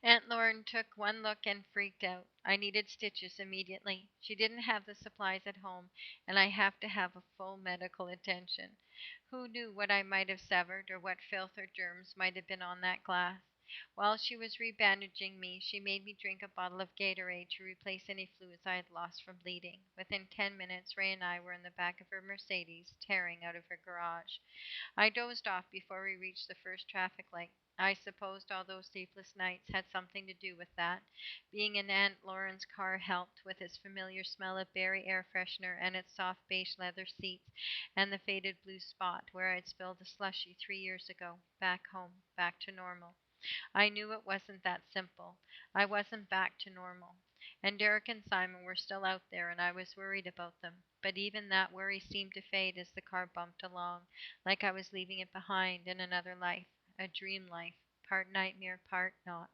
Aunt Lauren took one look and freaked out. I needed stitches immediately. She didn't have the supplies at home, and I have to have a full medical attention. Who knew what I might have severed, or what filth or germs might have been on that glass? While she was rebandaging me, she made me drink a bottle of Gatorade to replace any fluids I had lost from bleeding. Within 10 minutes, Ray and I were in the back of her Mercedes, tearing out of her garage. I dozed off before we reached the first traffic light. I supposed all those sleepless nights had something to do with that. Being in Aunt Lauren's car helped, with its familiar smell of berry air freshener and its soft beige leather seats and the faded blue spot where I'd spilled a slushy 3 years ago. Back home, back to normal. I knew it wasn't that simple. I wasn't back to normal. And Derek and Simon were still out there, and I was worried about them. But even that worry seemed to fade as the car bumped along, like I was leaving it behind in another life, a dream life, part nightmare, part not.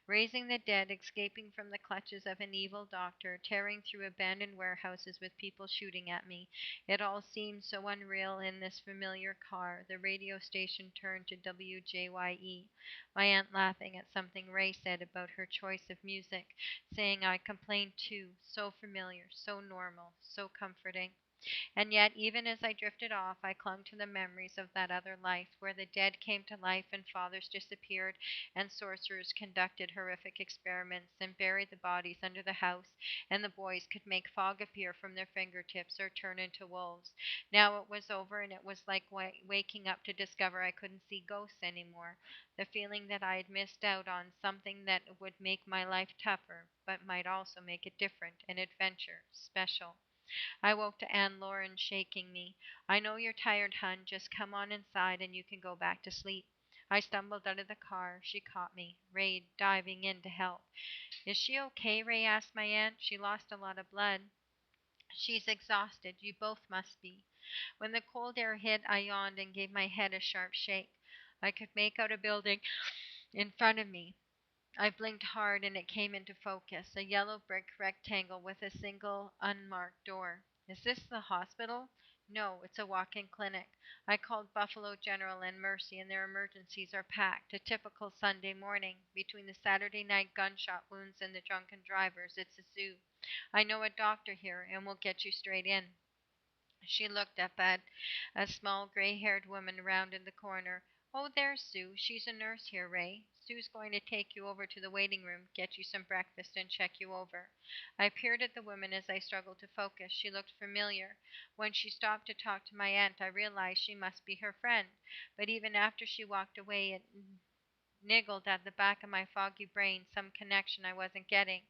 Raising the dead, escaping from the clutches of an evil doctor, tearing through abandoned warehouses with people shooting at me. It all seemed so unreal in this familiar car. The radio station turned to WJYE, my aunt laughing at something Ray said about her choice of music, saying I complained too. So familiar, so normal, so comforting. And yet, even as I drifted off, I clung to the memories of that other life, where the dead came to life and fathers disappeared, and sorcerers conducted horrific experiments and buried the bodies under the house, and the boys could make fog appear from their fingertips or turn into wolves. Now it was over, and it was like waking up to discover I couldn't see ghosts anymore. The feeling that I had missed out on something that would make my life tougher, but might also make it different, an adventure, special. I woke to Anne Lauren shaking me. I know you're tired, hun. Just come on inside and you can go back to sleep. I stumbled out of the car. She caught me. Ray diving in to help. Is she okay? Ray asked my aunt. She lost a lot of blood. She's exhausted. You both must be. When the cold air hit, I yawned and gave my head a sharp shake. I could make out a building in front of me. I blinked hard and it came into focus, a yellow brick rectangle with a single unmarked door. Is this the hospital? No, it's a walk in clinic. I called Buffalo General and Mercy, and their emergencies are packed. A typical Sunday morning. Between the Saturday night gunshot wounds and the drunken drivers, it's a zoo. I know a doctor here, and we'll get you straight in. She looked up at a small gray haired woman rounded the corner. Oh, there's Sue. She's a nurse here, Ray. Sue's going to take you over to the waiting room, get you some breakfast, and check you over. I peered at the woman as I struggled to focus. She looked familiar. When she stopped to talk to my aunt, I realized she must be her friend. But even after she walked away, it niggled at the back of my foggy brain some connection I wasn't getting.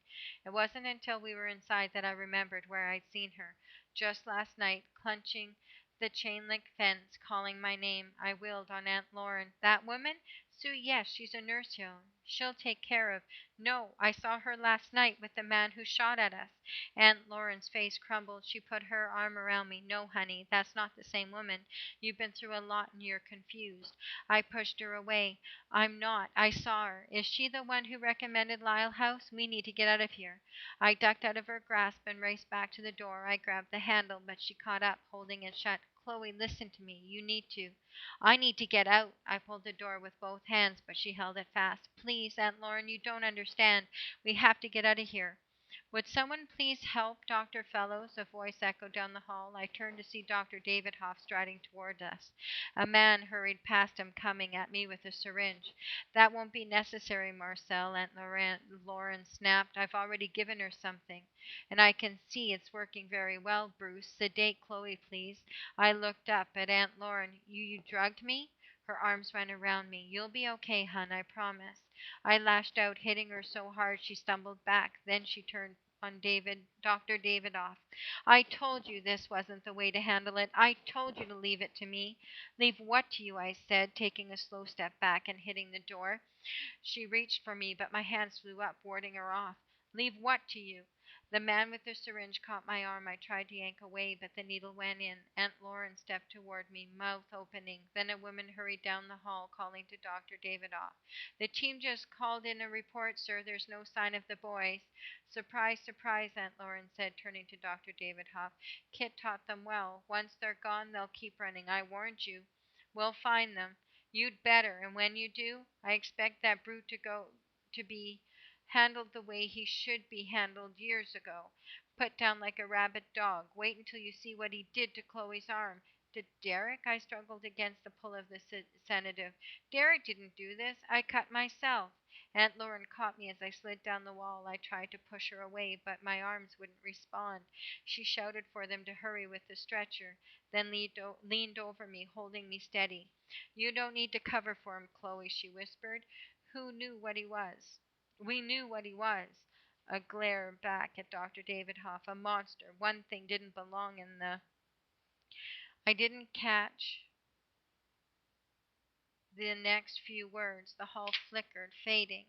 It wasn't until we were inside that I remembered where I'd seen her. Just last night, clutching the chain link fence, calling my name, I wheeled on Aunt Lauren. That woman? Sue, yes, she's a nurse here. She'll take care of. No, I saw her last night with the man who shot at us. Aunt Lauren's face crumbled. She put her arm around me. No, honey, that's not the same woman. You've been through a lot and you're confused. I pushed her away. I'm not. I saw her. Is she the one who recommended Lyle House? We need to get out of here. I ducked out of her grasp and raced back to the door. I grabbed the handle, but she caught up, holding it shut. Chloe, listen to me. You need to. I need to get out. I pulled the door with both hands, but she held it fast. Please, Aunt Lauren, you don't understand. We have to get out of here. Would someone please help Dr. Fellows? A voice echoed down the hall. I turned to see Dr. David Hoff striding toward us. A man hurried past him, coming at me with a syringe. That won't be necessary, Marcel, Lauren snapped. I've already given her something. And I can see it's working very well, Bruce. Sedate Chloe, please. I looked up at Aunt Lauren. You drugged me? Her arms went around me. You'll be okay, hun, I promise. I lashed out, hitting her so hard she stumbled back. Then she turned on Dr. Davidoff. I told you this wasn't the way to handle it. I told you to leave it to me. Leave what to you? I said, taking a slow step back and hitting the door. She reached for me, but my hands flew up, warding her off. Leave what to you? The man with the syringe caught my arm. I tried to yank away, but the needle went in. Aunt Lauren stepped toward me, mouth opening. Then a woman hurried down the hall, calling to Dr. Davidoff. The team just called in a report, sir. There's no sign of the boys. Surprise, surprise, Aunt Lauren said, turning to Dr. Davidoff. Kit taught them well. Once they're gone, they'll keep running. I warned you. We'll find them. You'd better, and when you do, I expect that brute to be handled the way he should be handled years ago. Put down like a rabid dog. Wait until you see what he did to Chloe's arm. Did Derek? I struggled against the pull of the sedative. Derek didn't do this. I cut myself. Aunt Lauren caught me as I slid down the wall. I tried to push her away, but my arms wouldn't respond. She shouted for them to hurry with the stretcher, then leaned over me, holding me steady. You don't need to cover for him, Chloe, she whispered. Who knew what he was? We knew what he was. A glare back at Dr. David Hoff, a monster. One thing didn't belong in the. I didn't catch the next few words. The hall flickered, fading.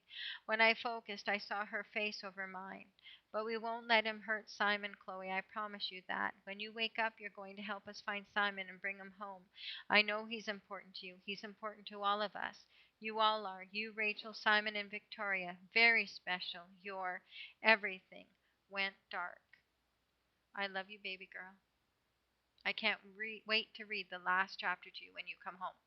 When I focused, I saw her face over mine. But we won't let him hurt Simon, Chloe. I promise you that. When you wake up, you're going to help us find Simon and bring him home. I know he's important to you. He's important to all of us. You all are. You, Rachel, Simon, and Victoria. Very special. Your everything went dark. I love you, baby girl. I can't wait to read the last chapter to you when you come home.